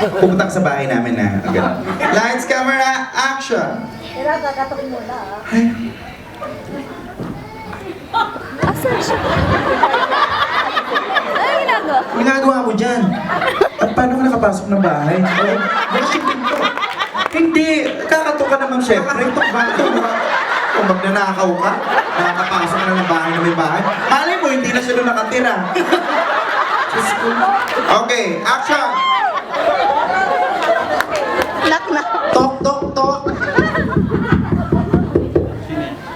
Pupunta ka sa bahay namin na. Ganun. Lights, camera, action! Kailangan kakatokin muna, ah. Ay, Asan siya? Ano ginagawa? ginagawa mo dyan. At paano ka nakapasok ng bahay? Oh, bukas yung pinto. Hindi, kakatok ka naman syempre. Tukbato mo. Kung magnanakaw ka, nakakapasok ka na ng bahay na may bahay. Malay mo, hindi na siya doon nakatira. Diyos ko. Okay, action! Knock na. Tok, tok, tok!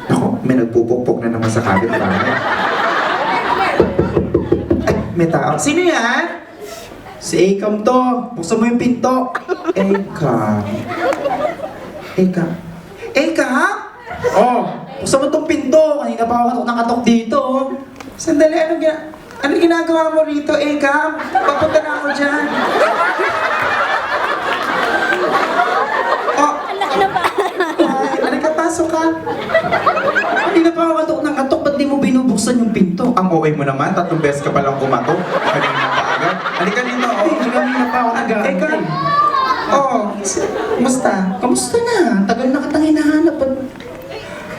Ako, may nagpupukpok na naman sa kapitbahay. Ay, may tao. Sino yan? Si Akam to. Buksan mo yung pinto. Akam. Akam. Akam? Oh, buksan mo tong pinto. Kanina pa ako nakatok dito. Sandali, ano ginagawa mo rito, Akam? Papunta na ako dyan. Oh, halika, pasok ka. Hindi na pa ako katok ng katok, ba't di mo binubuksan yung pinto? Ang OA mo naman, 3 beses ka palang kumatok. Kanina pa agad. Halika dito, oh. Kanina pa ako nag-aantay. Oh, kumusta? Kamusta na? Tagal na kitang hinahanap.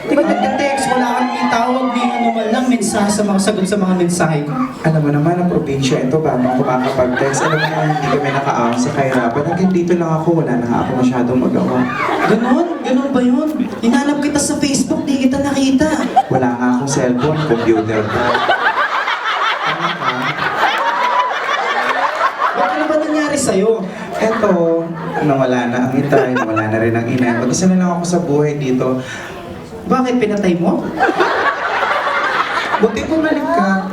Di ba nagka-text, wala kang itawag ni ano man lang, mensahe sa mga sagot sa mga mensahe ko. Alam mo naman, ang probinsya ito, ba mga kumakapag-text. Alam mo naman, hindi kami nakaawang sa kahirapan. Hanggang dito lang ako, wala na nga ako masyadong magawa. Ganon? Ganon ba yun? Hinanap kita sa Facebook, di kita nakita. Wala nga akong cellphone, computer pa. Tama ka? Ba't ano ba nangyari sa'yo? Eto, nawala na ang itay, nawala na rin ang ina. Mag-isa na lang ako sa buhay dito. Bakit pinatay mo? Buti bumalik ka.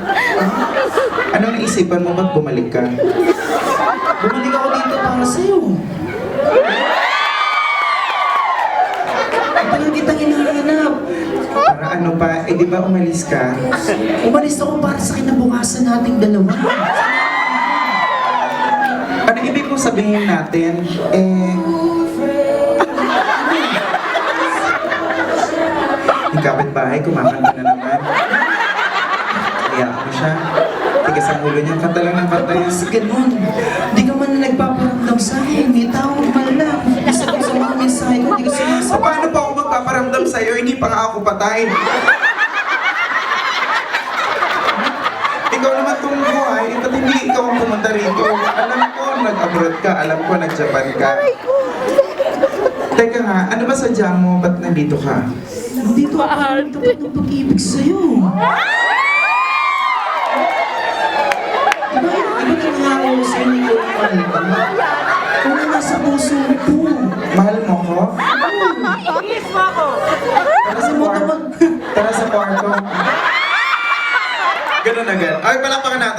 Anong naisipan mo ba't bumalik ka? Bumalik ako dito para sa'yo. Tagal kitang hinahanap. Para ano pa, eh di ba umalis ka? Umalis ako para sa kinabukasan nating dalawa. Ano ibig kong sabihin natin? Yung kapitbahay, kumakanta na naman. Kaya ako siya. Tigas ang ulo niya, kanta lang ng kanta yan. Kasi ganon. Di ka man na nagpaparamdam sa'kin. May tawag man lang. Isa ko sa mga mensahe ko, di ka So, sumasagot. paano pa ako magpaparamdam sa'yo? Hindi pa nga ako patay. Ikaw naman itong buhay, ba't hindi ikaw ang pumunta rito? Alam ko, nag-abroad ka. Alam ko, nag-Japan ka. Teka nga, ano ba sadya mo? Ba't nandito ka? Dito ako tapat ng pag-ibig sa'yo. Iba nangyari mo sa'yo ni Kuya Malta. Kung na nasa puso ko. Mahal mo ko? Tara sa Mo kwarto. naman. Tara sa kwarto. Ganun agad. Ay, palakpakan natin.